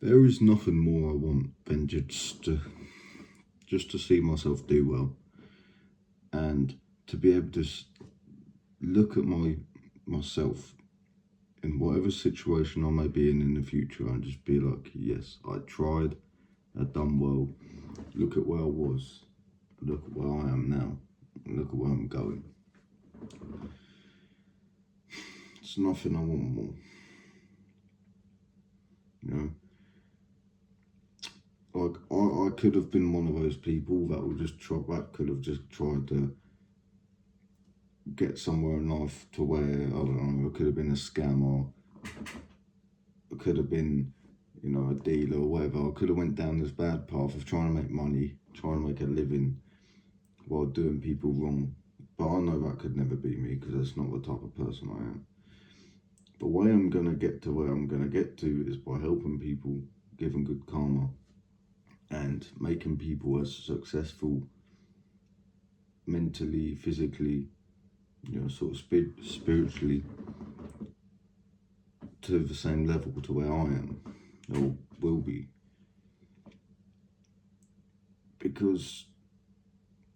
There is nothing more I want than just to see myself do well, and to be able to look at myself in whatever situation I may be in the future, and just be like, yes, I tried, I done well. Look at where I was. Look at where I am now. Look at where I'm going. It's nothing I want more. You know, like I could have been one of those people that would just try. That could have just tried to get somewhere in life to where, I don't know, I could have been a scammer. I could have been, a dealer or whatever. I could have went down this bad path of trying to make money, trying to make a living while doing people wrong. But I know that could never be me, because that's not the type of person I am. The way I'm going to get to where I'm going to get to is by helping people, giving good karma, and making people as successful mentally, physically, sort of spiritually, to the same level to where I am, or will be. Because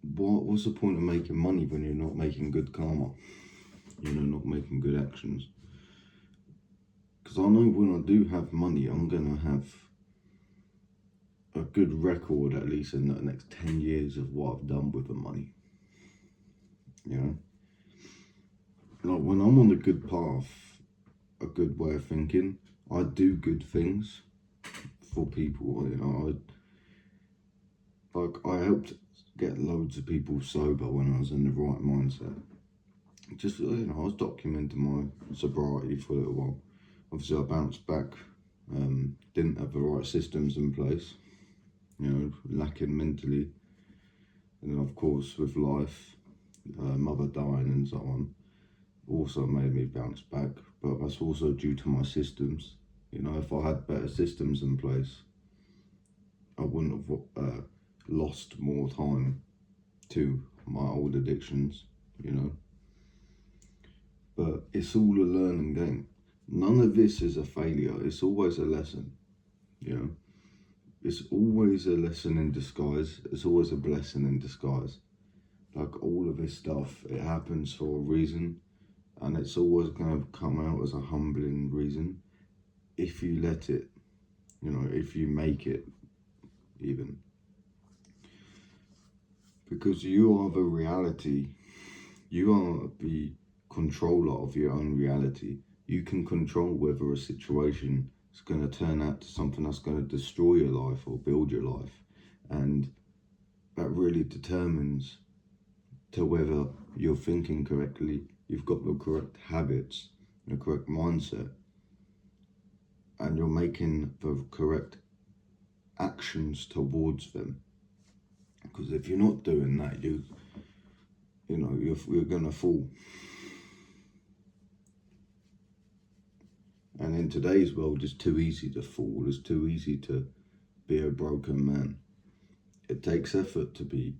what's the point of making money when you're not making good karma? Not making good actions. Because I know when I do have money, I'm going to have a good record, at least in the next 10 years, of what I've done with the money. Like when I'm on a good path, a good way of thinking, I do good things for people. I helped get loads of people sober when I was in the right mindset. Just, I was documenting my sobriety for a little while. Obviously, I bounced back, didn't have the right systems in place, lacking mentally. And then, of course, with life, mother dying and so on, also made me bounce back. But that's also due to my systems. If I had better systems in place, I wouldn't have lost more time to my old addictions, But it's all a learning game. None of this is a failure. It's always a lesson, It's always a lesson in disguise. It's always a blessing in disguise. Like all of this stuff, it happens for a reason, and it's always going to come out as a humbling reason if you let it, if you make it, even. Because you are the reality. You are the controller of your own reality. You can control whether a situation is going to turn out to something that's going to destroy your life or build your life. And that really determines to whether you're thinking correctly, you've got the correct habits, the correct mindset, and you're making the correct actions towards them. Because if you're not doing that, you're going to fall. And in today's world, it's too easy to fall. It's too easy to be a broken man. It takes effort to be,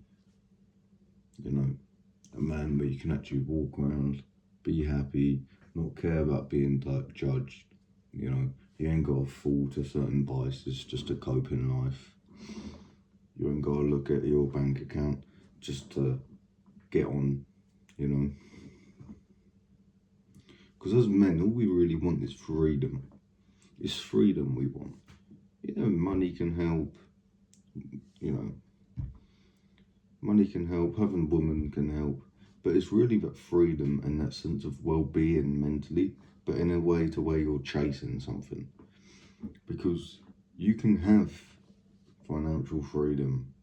a man where you can actually walk around, be happy, not care about being judged. You ain't got to fall to certain vices just to cope in life. You ain't got to look at your bank account just to get on, Because as men, all we really want is freedom. It's freedom we want. Money can help, money can help, having women can help, but it's really that freedom and that sense of well-being mentally, but in a way to where you're chasing something. Because you can have financial freedom,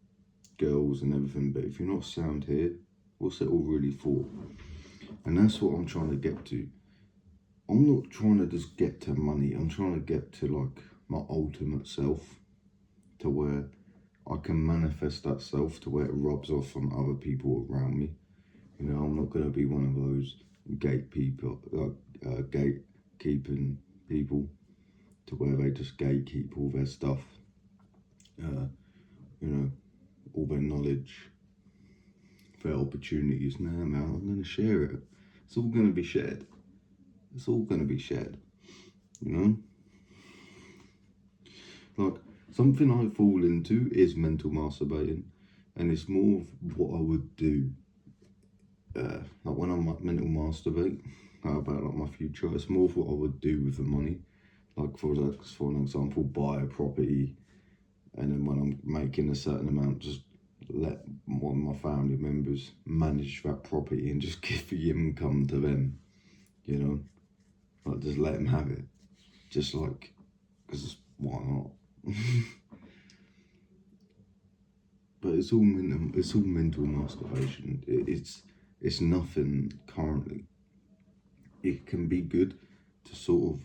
girls and everything, but if you're not sound here, what's it all really for? And that's what I'm trying to get to. I'm not trying to just get to money. I'm trying to get to like my ultimate self, to where I can manifest that self, to where it rubs off on other people around me. I'm not going to be one of those gatekeeping people, to where they just gatekeep all their stuff, all their knowledge, their opportunities. Nah, man, I'm going to share it. It's all going to be shared. It's all going to be shared, Like, something I fall into is mental masturbating, and it's more of what I would do. Like when I'm like mental masturbate about like my future, it's more of what I would do with the money. Like for an example, buy a property, and then when I'm making a certain amount, just let one of my family members manage that property and just give the income to them. You know, like just let them have it, just like, because why not? But it's all mental. It's all mental masturbation. It's nothing currently. It can be good to sort of.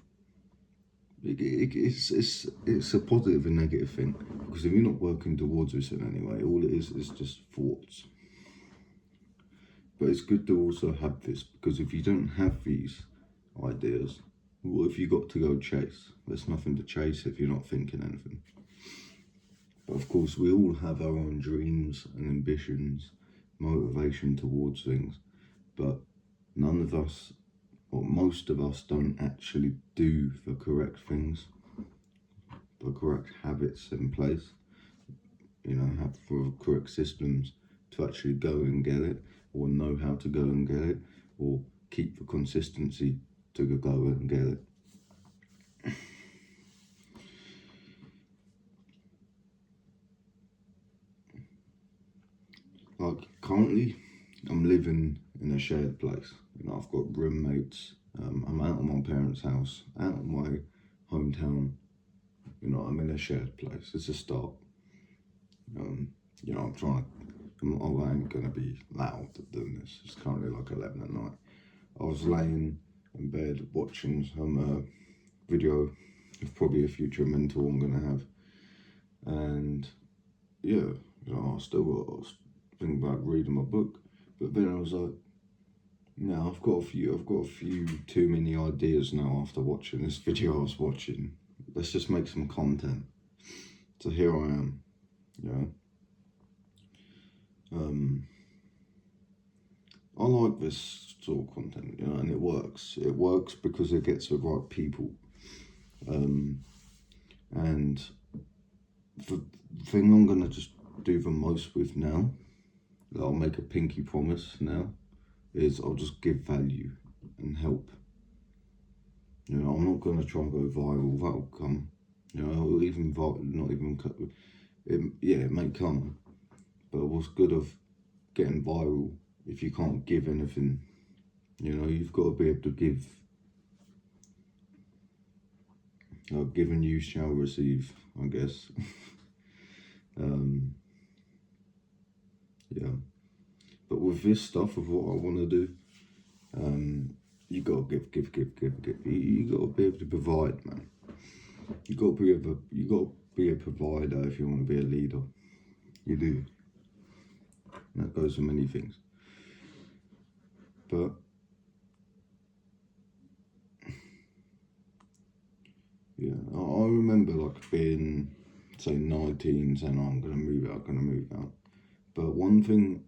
It's a positive and negative thing, because if you're not working towards this in any way, all it is just thoughts. But it's good to also have this, because if you don't have these ideas, what have you got to go chase? There's nothing to chase if you're not thinking anything. But of course, we all have our own dreams and ambitions, motivation towards things, but none of us, or most of us, don't actually do the correct things, the correct habits in place, you know, have the correct systems to actually go and get it, or know how to go and get it, or keep the consistency to go and get it. Like currently, I'm living in a shared place. You know, I've got roommates. I'm out of my parents' house, out of my hometown. You know, I'm in a shared place. It's a start. You know, I ain't gonna be loud doing this. It's currently like 11 at night. I was laying in bed watching some video of probably a future mentor I'm gonna have, and yeah, you know, I was thinking about reading my book, but then I was like, no, I've got a few too many ideas now after watching this video I was watching. Let's just make some content. So here I am, you know. I like this sort of content, you know, and it works. It works because it gets the right people. And the thing I'm gonna just do the most with now, that I'll make a pinky promise now, is I'll just give value and help. You know, I'm not gonna try and go viral. That'll come. You know, or even not even. It may come, but what's good of getting viral if you can't give anything? You know, you've got to be able to give. Given you shall receive, I guess. Yeah. But with this stuff of what I want to do, you gotta give. You gotta be able to provide, man. You gotta be a provider if you want to be a leader. You do. And that goes for many things. But yeah, I remember like being, say, 19, saying, oh, I'm gonna move out. But one thing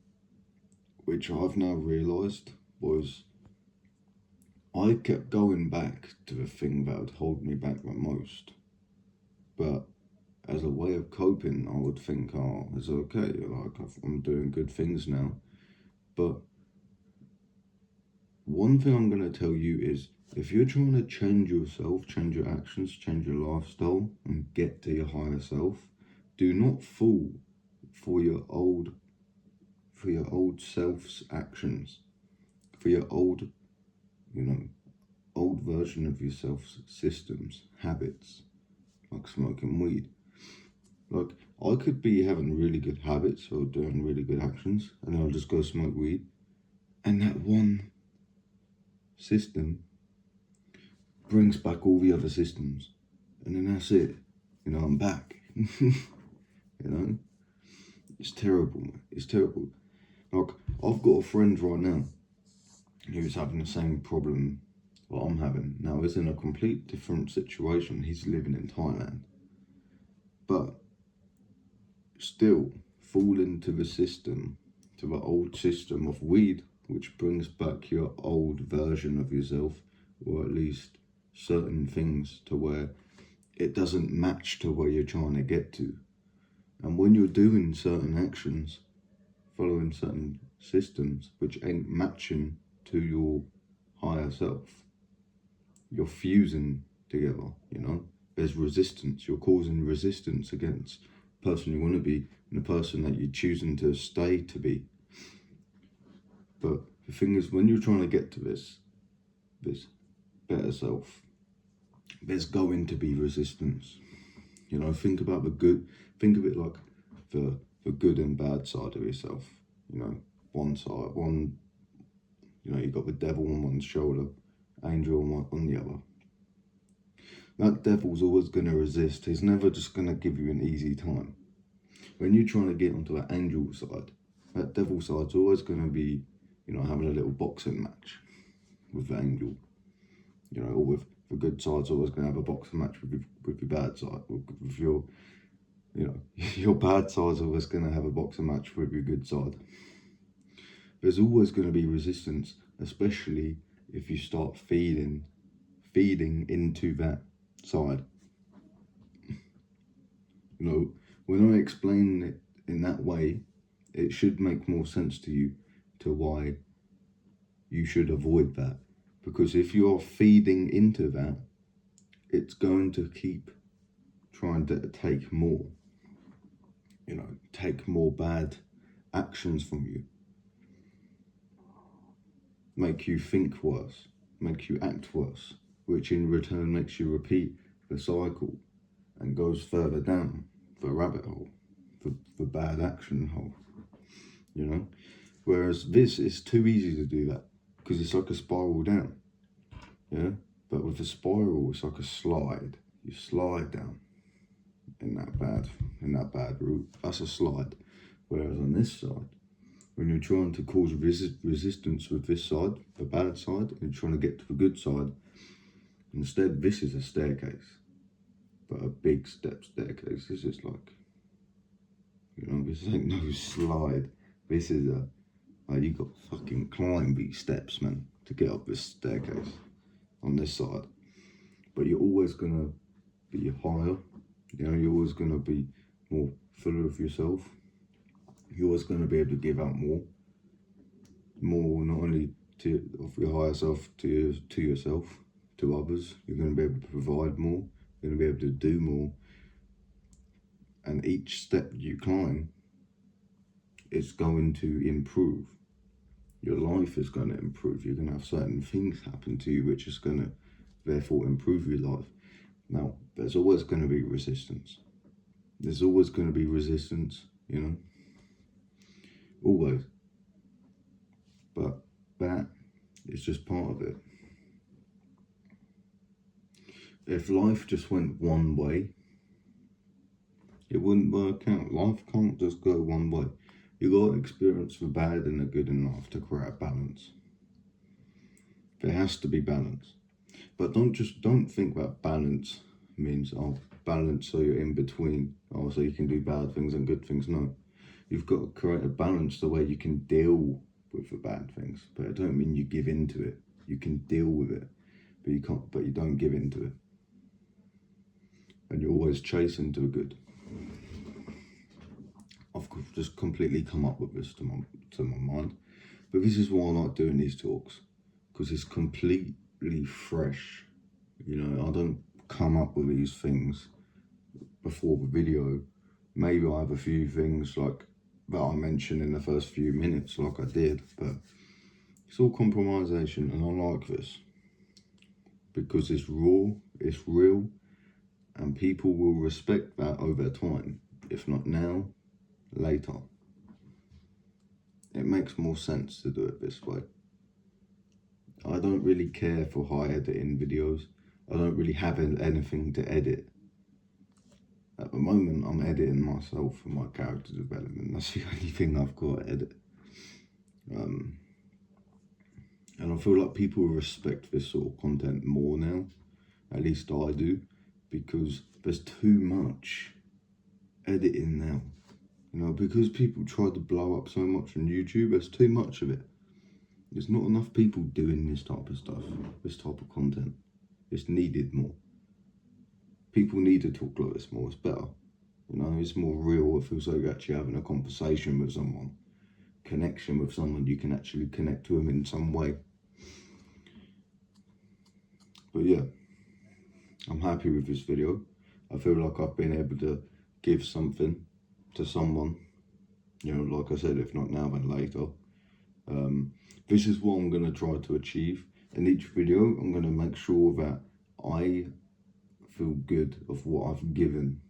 which I've now realised was I kept going back to the thing that would hold me back the most. But as a way of coping, I would think, oh, it's okay, like I'm doing good things now. But one thing I'm going to tell you is, if you're trying to change yourself, change your actions, change your lifestyle, and get to your higher self, do not fall for your old self's actions, for your old version of yourself's systems, habits, like smoking weed. Like, I could be having really good habits or doing really good actions, and I'll just go smoke weed, and that one system brings back all the other systems, and then that's it. You know, I'm back. You know, it's terrible, man. It's terrible. Like, I've got a friend right now who's having the same problem what I'm having. Now, he's in a complete different situation. He's living in Thailand, but still fall into the system, to the old system of weed, which brings back your old version of yourself, or at least certain things, to where it doesn't match to where you're trying to get to. And when you're doing certain actions, following certain systems which ain't matching to your higher self, you're fusing together, you know? There's resistance. You're causing resistance against the person you want to be and the person that you're choosing to stay to be. But the thing is, when you're trying to get to this better self, there's going to be resistance. You know, think about the good. Think of it like the good and bad side of yourself. You know, one side, you know, you've got the devil on one shoulder, angel on the other. That devil's always going to resist. He's never just going to give you an easy time. When you're trying to get onto that angel side, that devil side's always going to be, you know, having a little boxing match with the angel. You know, or with the good side's always going to have a boxing match with your bad side. With your, you know, your bad side's always going to have a boxing match with your good side. There's always going to be resistance, especially if you start feeding into that side. You know, when I explain it in that way, it should make more sense to you to why you should avoid that. Because if you're feeding into that, it's going to keep trying to take more, you know, take more bad actions from you, make you think worse, make you act worse, which in return makes you repeat the cycle and goes further down the rabbit hole, the bad action hole, you know. Whereas this is too easy to do that because it's like a spiral down, yeah. But with the spiral, it's like a slide. You slide down in that bad route. That's a slide. Whereas on this side, when you're trying to cause resistance with this side, the bad side, and you're trying to get to the good side, instead this is a staircase, but a big step staircase. This is like, you know, this ain't no slide. This is you got to fucking climb these steps, man, to get up this staircase on this side. But you're always gonna be higher, you know, you're always gonna be more full of yourself. You're always gonna be able to give out more, not only of your higher self to yourself, to others. You're gonna be able to provide more, you're gonna be able to do more. And each step you climb, it's going to improve. Your life is going to improve. You're going to have certain things happen to you which is going to therefore improve your life. Now, there's always going to be resistance. There's always going to be resistance, you know, always. But that is just part of it. If life just went one way, it wouldn't work out. Life can't just go one way. You got to experience the bad and the good in life to create balance. There has to be balance. But don't think that balance means, oh, balance so you're in between, oh, so you can do bad things and good things. No. You've got to create a balance the way you can deal with the bad things. But it don't mean you give in to it. You can deal with it, but you don't give in to it. And you're always chasing to the good. I've just completely come up with this to my mind. But this is why I like doing these talks, because it's completely fresh. You know, I don't come up with these things before the video. Maybe I have a few things like that I mentioned in the first few minutes, like I did, but it's all compromisation, and I like this because it's raw, it's real, and people will respect that over time. If not now, later. It makes more sense to do it this way. I don't really care for high editing videos. I don't really have anything to edit. At the moment, I'm editing myself for my character development. That's the only thing I've got to edit. And I feel like people respect this sort of content more now. At least I do. Because there's too much editing now. You know, because people try to blow up so much on YouTube, there's too much of it. There's not enough people doing this type of stuff, this type of content. It's needed more. people need to talk like this more. It's better. You know, it's more real. It feels like you're actually having a conversation with someone. Connection with someone. You can actually connect to them in some way. But yeah, I'm happy with this video. I feel like I've been able to give something to someone. You know, like I said, if not now, then later. This is what I'm going to try to achieve. In each video, I'm going to make sure that I feel good of what I've given.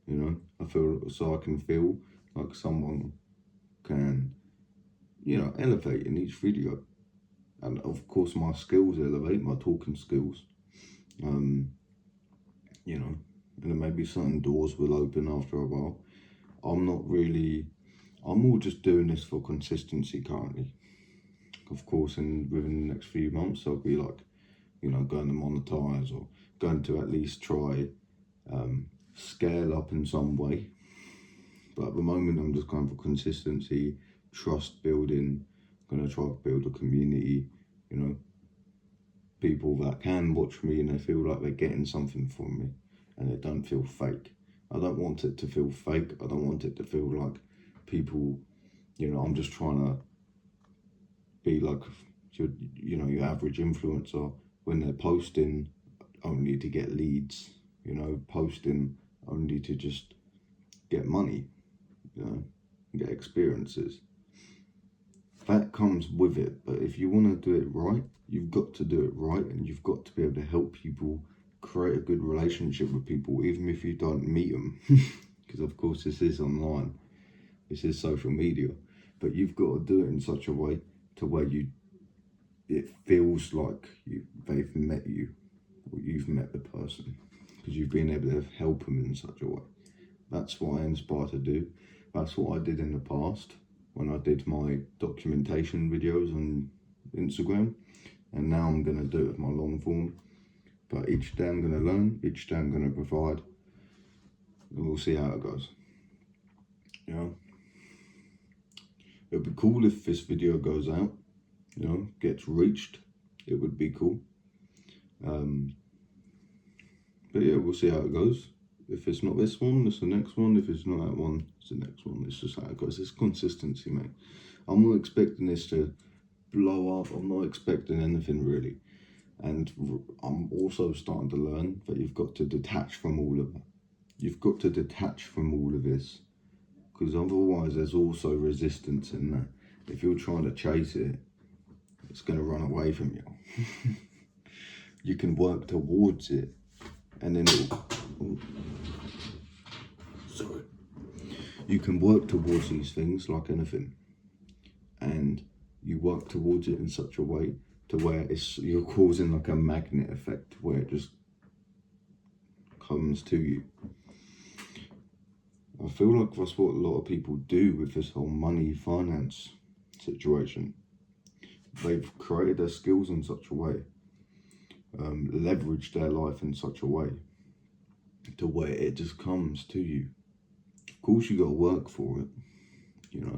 You know, I feel so I can feel like someone can, you know, elevate in each video. And of course, my skills elevate, my talking skills. You know, and then maybe certain doors will open after a while. I'm more just doing this for consistency currently. Of course, within the next few months, I'll be like, you know, going to monetize or going to at least try scale up in some way. But at the moment, I'm just going for consistency, trust building. I'm going to try to build a community, you know, people that can watch me and they feel like they're getting something from me and they don't feel fake. I don't want it to feel fake. I don't want it to feel like people, you know, I'm just trying to be like, you know, your average influencer when they're posting only to get leads, you know, posting only to just get money, you know, get experiences. That comes with it, but if you want to do it right, you've got to do it right, and you've got to be able to help people create a good relationship with people, even if you don't meet them. Because of course this is online, this is social media, but you've got to do it in such a way to where it feels like they've met you, or you've met the person, because you've been able to help them in such a way. That's what I aspire to do. That's what I did in the past when I did my documentation videos on Instagram, and now I'm going to do it with my long form. But each day I'm going to learn, each day I'm going to provide, and we'll see how it goes. You know, it would be cool if this video goes out, you know, gets reached. It would be cool. But yeah, we'll see how it goes. If it's not this one, it's the next one. If it's not that one, it's the next one. It's just how it goes. It's consistency, mate. I'm not expecting this to blow up. I'm not expecting anything really. And I'm also starting to learn that you've got to detach from all of that. You've got to detach from all of this, because otherwise there's also resistance in that. If you're trying to chase it, it's going to run away from you. You can work towards it, and then you can work towards these things like anything, and you work towards it in such a way to where you're causing like a magnet effect where it just comes to you. I feel like that's what a lot of people do with this whole money finance situation. They've created their skills in such a way, leveraged their life in such a way to where it just comes to you. Of course you got to work for it, you know.